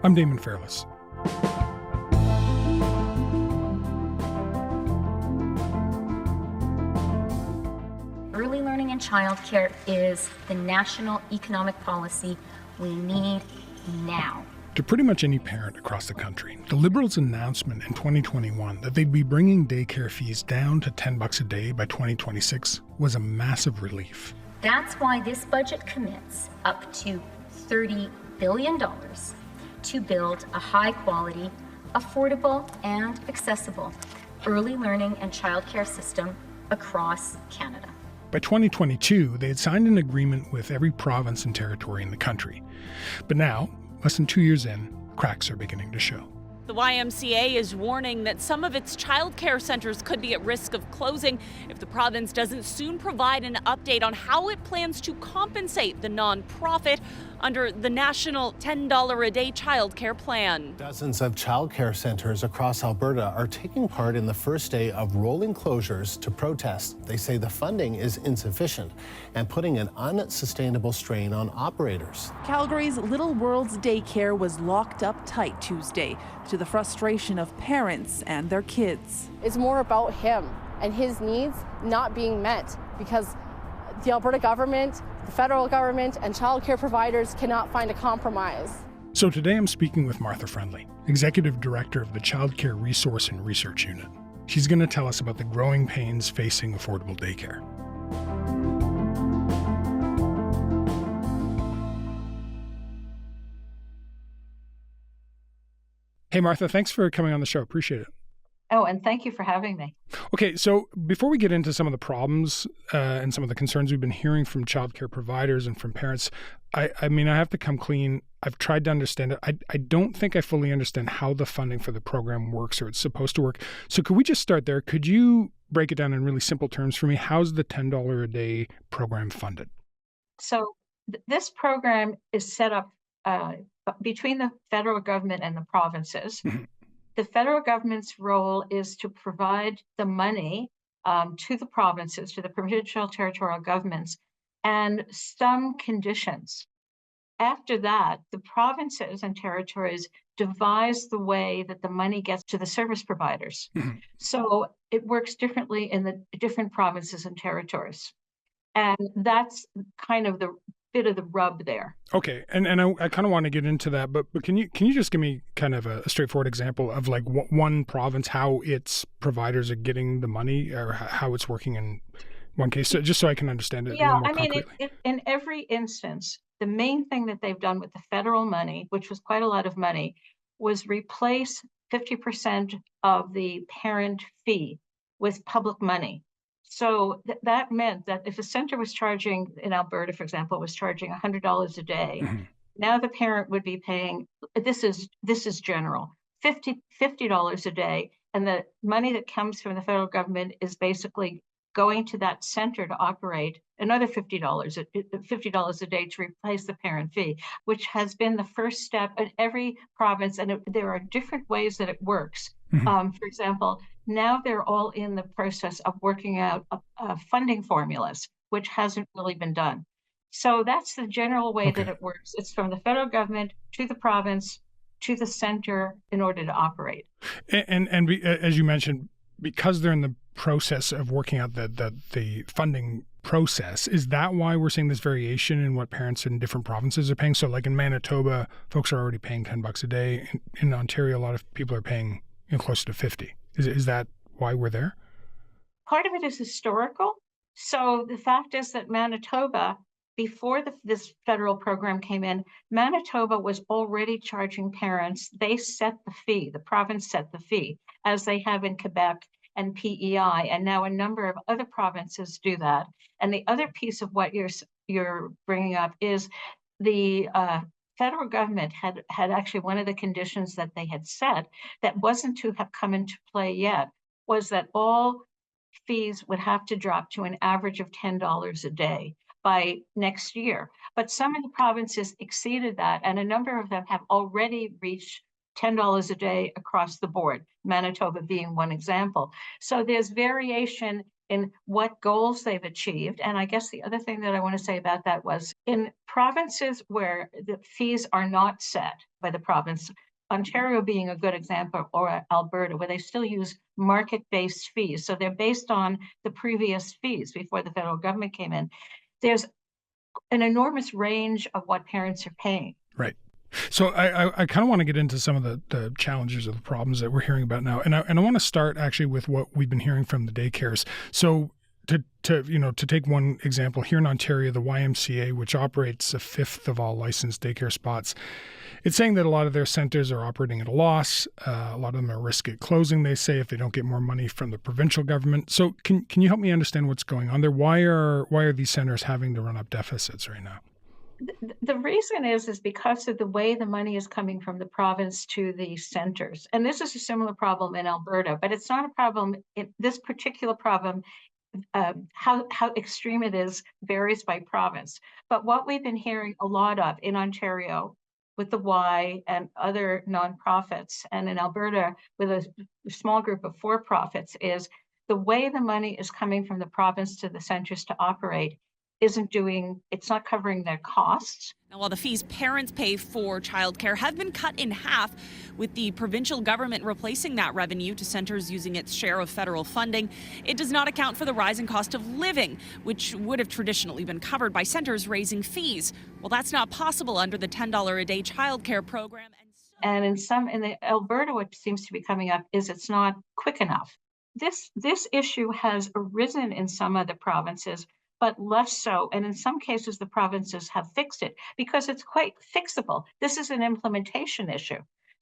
I'm Damon Fairless. Early learning and childcare is the national economic policy we need now. To pretty much any parent across the country, the Liberals' announcement in 2021 that they'd be bringing daycare fees down to $10 a day by 2026 was a massive relief. That's why this budget commits up to $30 billion to build a high-quality, affordable, and accessible early learning and childcare system across Canada. By 2022, they had signed an agreement with every province and territory in the country. But now, less than 2 years in, cracks are beginning to show. The YMCA is warning that some of its childcare centers could be at risk of closing if the province doesn't soon provide an update on how it plans to compensate the nonprofit under the national $10 a day childcare plan. Dozens of childcare centers across Alberta are taking part in the first day of rolling closures to protest. They say the funding is insufficient and putting an unsustainable strain on operators. Calgary's Little Worlds Daycare was locked up tight Tuesday to the frustration of parents and their kids. It's more about him and his needs not being met because the Alberta government, the federal government, and childcare providers cannot find a compromise. So today I'm speaking with Martha Friendly, Executive Director of the Childcare Resource and Research Unit. She's going to tell us about the growing pains facing affordable daycare. Hey, Martha, thanks for coming on the show. Appreciate it. Oh, and thank you for having me. Okay, so before we get into some of the problems and some of the concerns we've been hearing from childcare providers and from parents, I mean, I have to come clean. I've tried to understand it. I don't think I fully understand how the funding for the program works or it's supposed to work. So could we just start there? Could you break it down in really simple terms for me? How's the $10 a day program funded? So this program is set up between the federal government and the provinces. Mm-hmm. The federal government's role is to provide the money to the provinces, to the provincial territorial governments, and some conditions. After that, the provinces and territories devise the way that the money gets to the service providers. Mm-hmm. So it works differently in the different provinces and territories. And that's kind of the bit of the rub there. Okay, and I kind of want to get into that, but can you just give me kind of a straightforward example of like one province, how its providers are getting the money or how it's working in one case, just so I can understand it a little more concretely. In every instance, the main thing that they've done with the federal money, which was quite a lot of money, was replace 50% of the parent fee with public money. So that meant that if a center was charging, in Alberta, for example, was charging $100 a day, mm-hmm. Now the parent would be paying, this is general, $50 a day. And the money that comes from the federal government is basically going to that center to operate another $50 a day to replace the parent fee, which has been the first step in every province. And there are different ways that it works. Mm-hmm. For example, now they're all in the process of working out funding formulas, which hasn't really been done. So that's the general way that it works. It's from the federal government to the province to the center in order to operate. And as you mentioned, because they're in the process of working out the funding process, is that why we're seeing this variation in what parents in different provinces are paying? So like in Manitoba, folks are already paying $10 a day. In Ontario, a lot of people are paying closer to $50. Is that why we're there? Part of it is historical. So the fact is that Manitoba, before this federal program came in, Manitoba was already charging parents. They set the fee, the province set the fee, as they have in Quebec and PEI, and now a number of other provinces do that. And the other piece of what you're bringing up is the federal government had actually one of the conditions that they had set that wasn't to have come into play yet was that all fees would have to drop to an average of $10 a day by next year. But some of the provinces exceeded that, and a number of them have already reached $10 a day across the board, Manitoba being one example. So there's variation in what goals they've achieved. And I guess the other thing that I want to say about that was in provinces where the fees are not set by the province, Ontario being a good example, or Alberta, where they still use market-based fees. So they're based on the previous fees before the federal government came in. There's an enormous range of what parents are paying. Right. So I kind of want to get into some of the challenges or the problems that we're hearing about now. And I want to start actually with what we've been hearing from the daycares. So to take one example, here in Ontario, the YMCA, which operates a fifth of all licensed daycare spots, it's saying that a lot of their centers are operating at a loss. A lot of them are at risk at closing, they say, if they don't get more money from the provincial government. So can you help me understand what's going on there? Why are these centers having to run up deficits right now? The reason is because of the way the money is coming from the province to the centers. And this is a similar problem in Alberta, but it's not a problem. This particular problem, how extreme it is varies by province. But what we've been hearing a lot of in Ontario with the Y and other nonprofits, and in Alberta with a small group of for-profits, is the way the money is coming from the province to the centers to operate it's not covering their costs. Now, while the fees parents pay for childcare have been cut in half, with the provincial government replacing that revenue to centers using its share of federal funding, it does not account for the rising cost of living, which would have traditionally been covered by centers raising fees. Well, that's not possible under the $10 a day childcare program. And in the Alberta, what seems to be coming up is it's not quick enough. This issue has arisen in some other provinces, but less so. And in some cases, the provinces have fixed it because it's quite fixable. This is an implementation issue.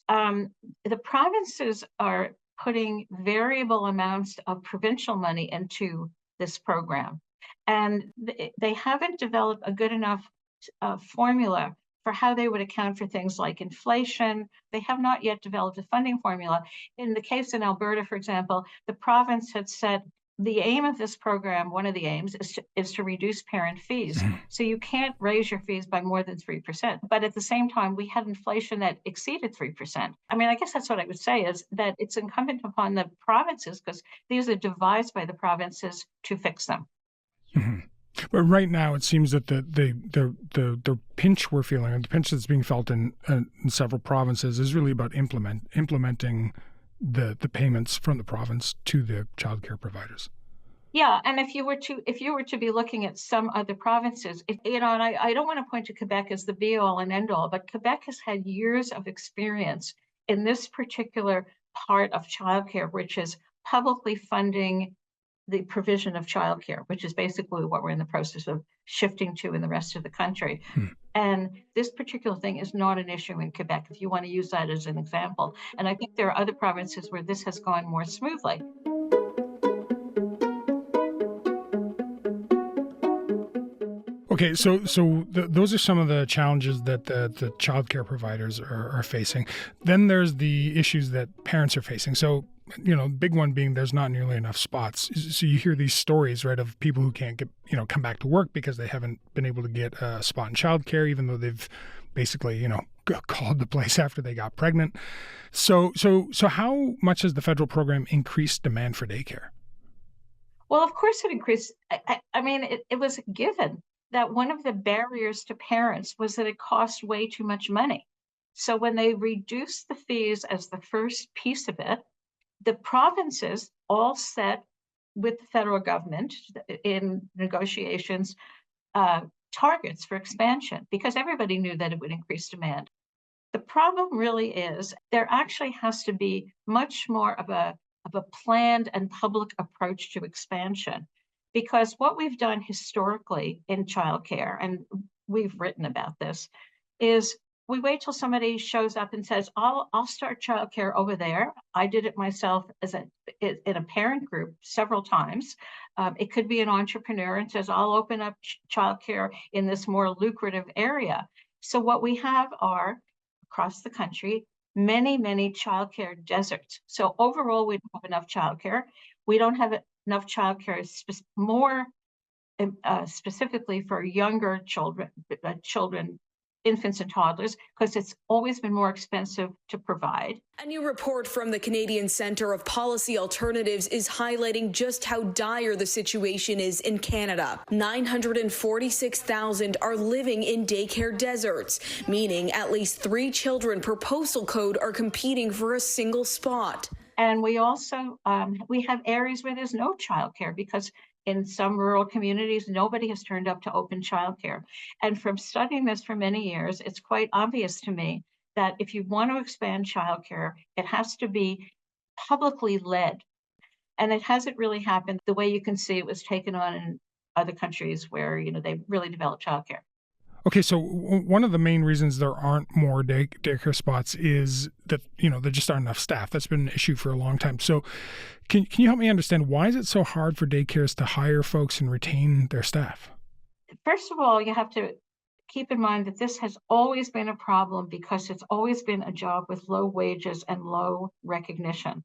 The provinces are putting variable amounts of provincial money into this program. And they haven't developed a good enough formula for how they would account for things like inflation. They have not yet developed a funding formula. In the case in Alberta, for example, the province had said, the aim of this program, one of the aims, is to reduce parent fees. So you can't raise your fees by more than 3%. But at the same time, we had inflation that exceeded 3%. I mean, I guess that's what I would say is that it's incumbent upon the provinces, because these are devised by the provinces, to fix them. Mm-hmm. But right now, it seems that the pinch we're feeling, and the pinch that's being felt in several provinces, is really about implementing the payments from the province to the childcare providers. Yeah, and if you were to be looking at some other provinces, and I don't want to point to Quebec as the be all and end all, but Quebec has had years of experience in this particular part of childcare, which is publicly funding the provision of childcare, which is basically what we're in the process of shifting to in the rest of the country. And this particular thing is not an issue in Quebec, if you want to use that as an example. And I think there are other provinces where this has gone more smoothly. Okay, so those are some of the challenges that the childcare providers are facing. Then there's the issues that parents are facing. So, big one being there's not nearly enough spots. So you hear these stories, right, of people who can't get, come back to work because they haven't been able to get a spot in childcare, even though they've basically, called the place after they got pregnant. So how much has the federal program increased demand for daycare? Well, of course it increased. I mean, it was given that one of the barriers to parents was that it cost way too much money. So when they reduced the fees as the first piece of it, the provinces all set with the federal government in negotiations targets for expansion, because everybody knew that it would increase demand. The problem really is there actually has to be much more of a planned and public approach to expansion, because what we've done historically in childcare, and we've written about this, is we wait till somebody shows up and says, I'll start childcare over there. I did it myself in a parent group several times. It could be an entrepreneur and says, I'll open up childcare in this more lucrative area. So what we have are, across the country, many, many childcare deserts. So overall, we don't have enough childcare. We don't have enough childcare more specifically for younger children infants and toddlers because it's always been more expensive to provide. A new report from the Canadian Centre of Policy Alternatives is highlighting just how dire the situation is in Canada. 946,000 are living in daycare deserts, meaning at least 3 children per postal code are competing for a single spot. And we also we have areas where there's no childcare because in some rural communities, nobody has turned up to open childcare. And from studying this for many years, it's quite obvious to me that if you want to expand childcare, it has to be publicly led. And it hasn't really happened the way you can see it was taken on in other countries where, they really developed childcare. Okay, so one of the main reasons there aren't more daycare spots is that, there just aren't enough staff. That's been an issue for a long time. So can you help me understand, why is it so hard for daycares to hire folks and retain their staff? First of all, you have to keep in mind that this has always been a problem because it's always been a job with low wages and low recognition.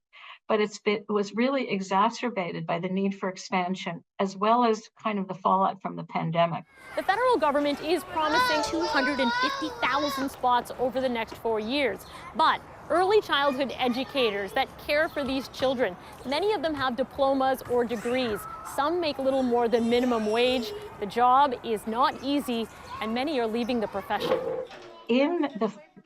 But it was really exacerbated by the need for expansion, as well as kind of the fallout from the pandemic. The federal government is promising 250,000 spots over the next 4 years. But early childhood educators that care for these children, many of them have diplomas or degrees. Some make little more than minimum wage. The job is not easy, and many are leaving the profession. In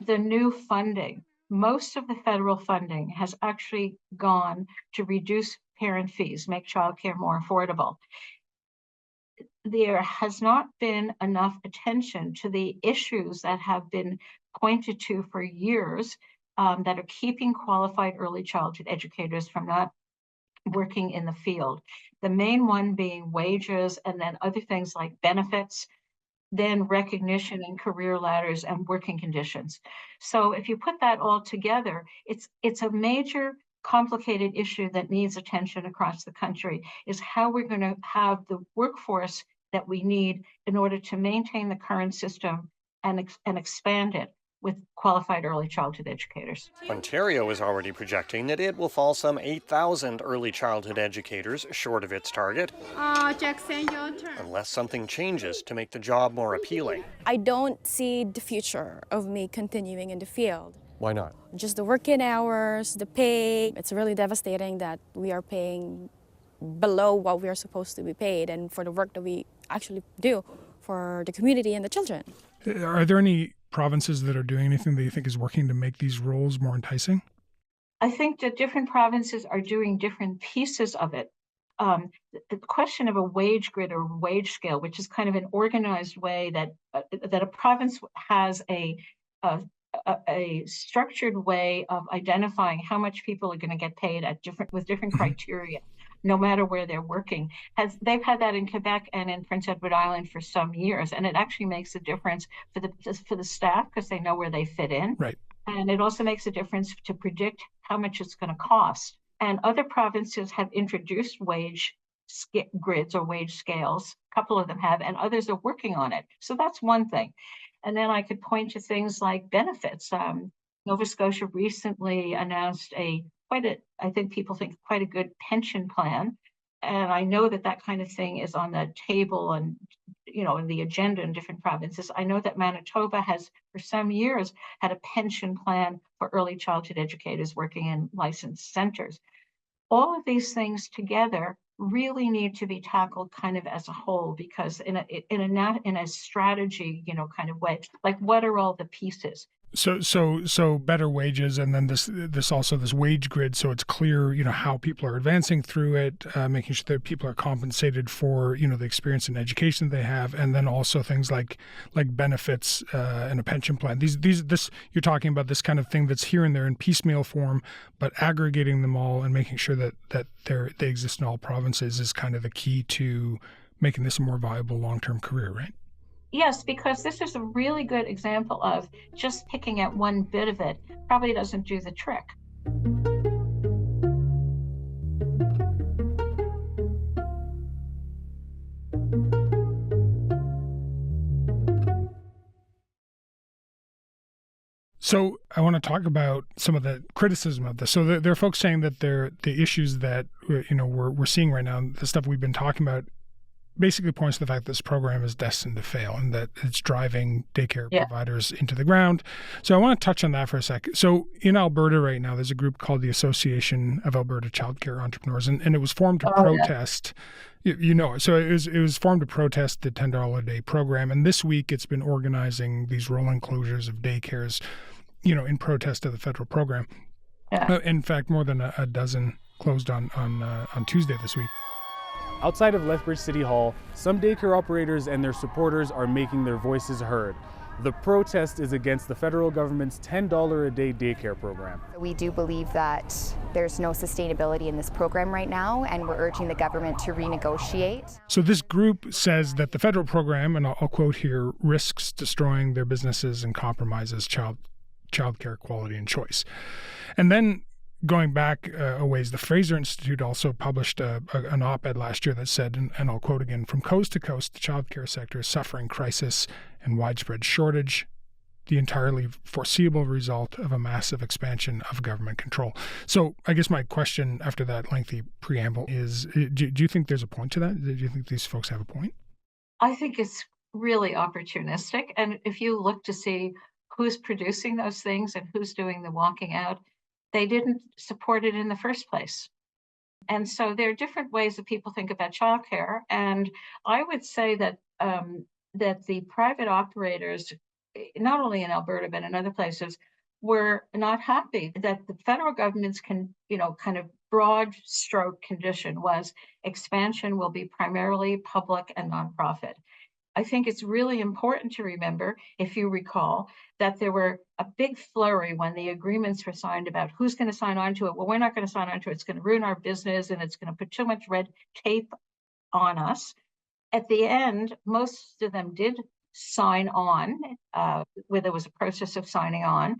the new funding, most of the federal funding has actually gone to reduce parent fees, make childcare more affordable. There has not been enough attention to the issues that have been pointed to for years that are keeping qualified early childhood educators from not working in the field. The main one being wages, and then other things like benefits, then recognition and career ladders and working conditions. So if you put that all together, it's a major complicated issue that needs attention across the country, is how we're going to have the workforce that we need in order to maintain the current system and expand it with qualified early childhood educators. Ontario is already projecting that it will fall some 8,000 early childhood educators short of its target, Jackson, your turn. Unless something changes to make the job more appealing. I don't see the future of me continuing in the field. Why not? Just the working hours, the pay. It's really devastating that we are paying below what we are supposed to be paid, and for the work that we actually do for the community and the children. Are there any provinces that are doing anything that you think is working to make these roles more enticing? I think that different provinces are doing different pieces of it. The question of a wage grid or wage scale, which is kind of an organized way that a province has a structured way of identifying how much people are going to get paid with different criteria, no matter where they're working. They've had that in Quebec and in Prince Edward Island for some years, and it actually makes a difference for the staff because they know where they fit in. Right. And it also makes a difference to predict how much it's going to cost. And other provinces have introduced wage grids or wage scales. A couple of them have, and others are working on it. So that's one thing. And then I could point to things like benefits. Nova Scotia recently announced I think people think quite a good pension plan. And I know that kind of thing is on the table and, in the agenda in different provinces. I know that Manitoba has, for some years, had a pension plan for early childhood educators working in licensed centers. All of these things together really need to be tackled kind of as a whole, because in a strategy, kind of way, like what are all the pieces? So better wages, and then this wage grid, so it's clear, how people are advancing through it, making sure that people are compensated for, the experience and education they have, and then also things like benefits and a pension plan. This you're talking about this kind of thing that's here and there in piecemeal form, but aggregating them all and making sure that they exist in all provinces is kind of the key to making this a more viable long-term career, right? Yes, because this is a really good example of just picking out one bit of it probably doesn't do the trick. So I want to talk about some of the criticism of this. So there are folks saying that the issues that we're seeing right now, the stuff we've been talking about, basically points to the fact that this program is destined to fail and that it's driving daycare Yeah. providers into the ground. So I want to touch on that for a sec. So in Alberta right now, there's a group called the Association of Alberta Childcare Entrepreneurs, and it was formed to protest. So it was formed to protest the $10 a day program, and this week it's been organizing these rolling closures of daycares, in protest of the federal program. Yeah. In fact, more than a dozen closed on Tuesday this week. Outside of Lethbridge City Hall, some daycare operators and their supporters are making their voices heard. The protest is against the federal government's $10 a day daycare program. We do believe that there's no sustainability in this program right now, and we're urging the government to renegotiate. So this group says that the federal program, and I'll quote here, risks destroying their businesses and compromises childcare quality and choice. And then going back a ways, the Fraser Institute also published an op-ed last year that said, and I'll quote again, "From coast to coast, the childcare sector is suffering crisis and widespread shortage, the entirely foreseeable result of a massive expansion of government control." So I guess my question after that lengthy preamble is, do you think there's a point to that? Do you think these folks have a point? I think it's really opportunistic. And if you look to see who's producing those things and who's doing the walking out, they didn't support it in the first place. And so there are different ways that people think about childcare. And I would say that that the private operators, not only in Alberta, but in other places, were not happy that the federal government's kind of broad stroke condition was expansion will be primarily public and nonprofit. I think it's really important to remember, if you recall, that there were a big flurry when the agreements were signed about who's going to sign on to it. Well, we're not going to sign on to it. It's going to ruin our business and it's going to put too much red tape on us. At the end, most of them did sign on, where there was a process of signing on.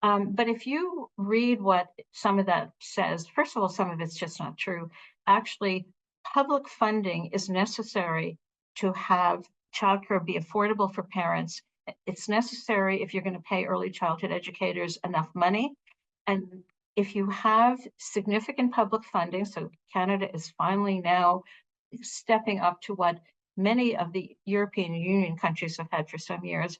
But if you read what some of that says, first of all, some of it's just not true. Actually, public funding is necessary to have childcare be affordable for parents. It's necessary if you're going to pay early childhood educators enough money. And if you have significant public funding, so Canada is finally now stepping up to what many of the European Union countries have had for some years,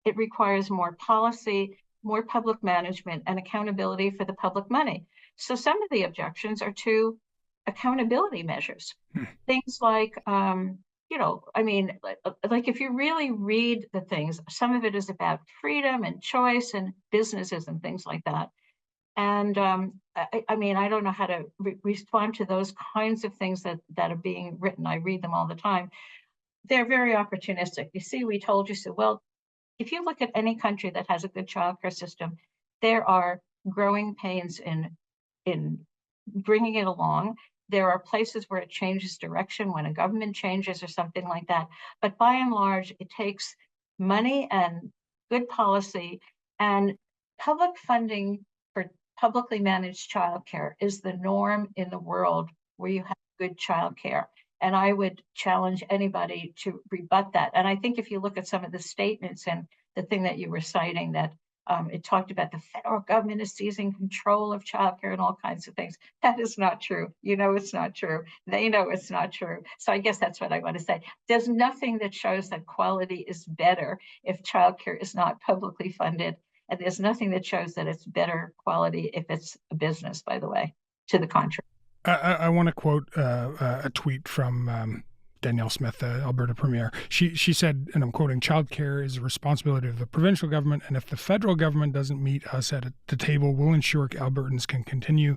it requires more policy, more public management, and accountability for the public money. So some of the objections are to accountability measures. Things like, like if you really read the things, some of it is about freedom and choice and businesses and things like that. And I don't know how to respond to those kinds of things that are being written. I read them all the time. They're very opportunistic. You see, we told you so. Well, if you look at any country that has a good childcare system, there are growing pains in bringing it along. There are places where it changes direction when a government changes or something like that. But by and large, it takes money and good policy, and public funding for publicly managed childcare is the norm in the world where you have good childcare. And I would challenge anybody to rebut that. And I think if you look at some of the statements and the thing that you were citing, that it talked about the federal government is seizing control of childcare and all kinds of things. That is not true. It's not true. They know it's not true. So I guess that's what I want to say. There's nothing that shows that quality is better if childcare is not publicly funded. And there's nothing that shows that it's better quality if it's a business, by the way, to the contrary. I want to quote a tweet from Danielle Smith, the Alberta Premier. She said, and I'm quoting, "Childcare is a responsibility of the provincial government, and if the federal government doesn't meet us at the table, we'll ensure Albertans can continue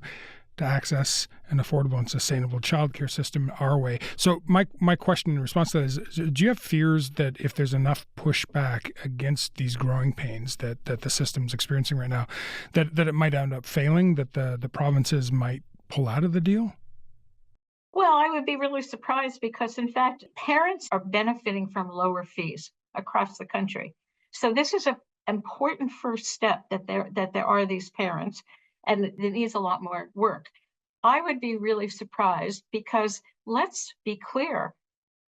to access an affordable and sustainable childcare system our way." So my question in response to that is, do you have fears that if there's enough pushback against these growing pains that the system's experiencing right now, that it might end up failing, that the provinces might pull out of the deal? Well, I would be really surprised because, in fact, parents are benefiting from lower fees across the country. So this is an important first step that there are these parents, and it needs a lot more work. I would be really surprised because, let's be clear,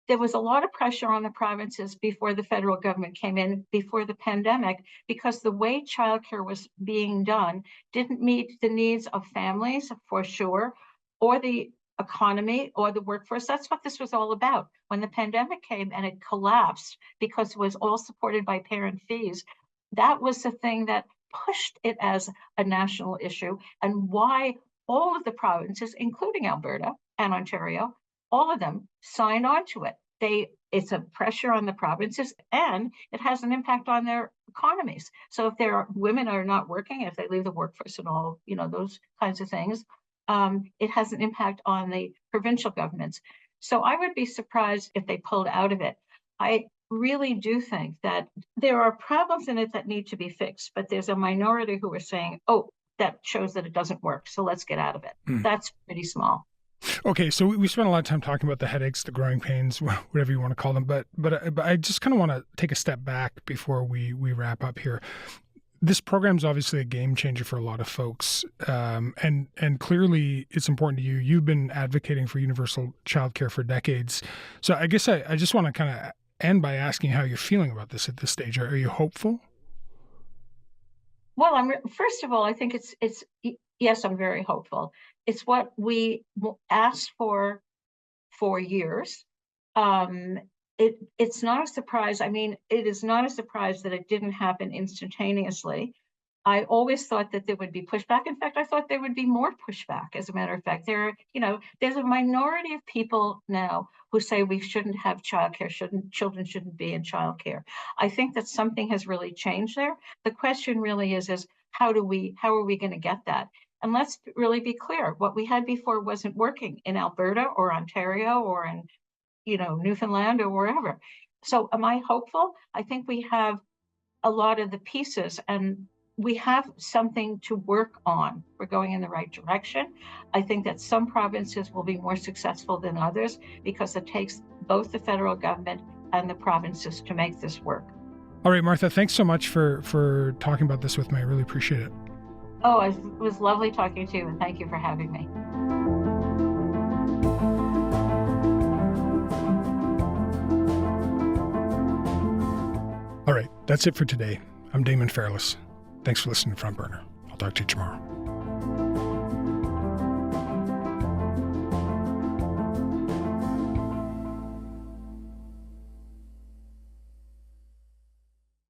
there was a lot of pressure on the provinces before the federal government came in, before the pandemic, because the way childcare was being done didn't meet the needs of families, for sure, or the economy or the workforce. That's what this was all about. When the pandemic came and it collapsed because it was all supported by parent fees, that was the thing that pushed it as a national issue, and why all of the provinces, including Alberta and Ontario, all of them signed on to it. It's a pressure on the provinces, and it has an impact on their economies. So if women are not working, if they leave the workforce and all, those kinds of things, it has an impact on the provincial governments. So I would be surprised if they pulled out of it. I really do think that there are problems in it that need to be fixed, but there's a minority who are saying, oh, that shows that it doesn't work, so let's get out of it. That's pretty small. Okay, so we spent a lot of time talking about the headaches, the growing pains, whatever you want to call them, but I just kind of want to take a step back before we wrap up here. This program is obviously a game changer for a lot of folks, and clearly it's important to you. You've been advocating for universal childcare for decades. So I guess I just want to kind of end by asking how you're feeling about this at this stage. Are you hopeful? Well, first of all, I think it's yes, I'm very hopeful. It's what we asked for years. It's not a surprise. I mean, it is not a surprise that it didn't happen instantaneously. I always thought that there would be pushback. In fact, I thought there would be more pushback. As a matter of fact, there's a minority of people now who say we shouldn't have childcare, children shouldn't be in childcare. I think that something has really changed there. The question really is how are we going to get that? And let's really be clear, what we had before wasn't working in Alberta or Ontario or in, Newfoundland or wherever. So am I hopeful? I think we have a lot of the pieces and we have something to work on. We're going in the right direction. I think that some provinces will be more successful than others because it takes both the federal government and the provinces to make this work. All right, Martha, thanks so much for talking about this with me. I really appreciate it. Oh, it was lovely talking to you, and thank you for having me. All right, that's it for today. I'm Damon Fairless. Thanks for listening to Front Burner. I'll talk to you tomorrow.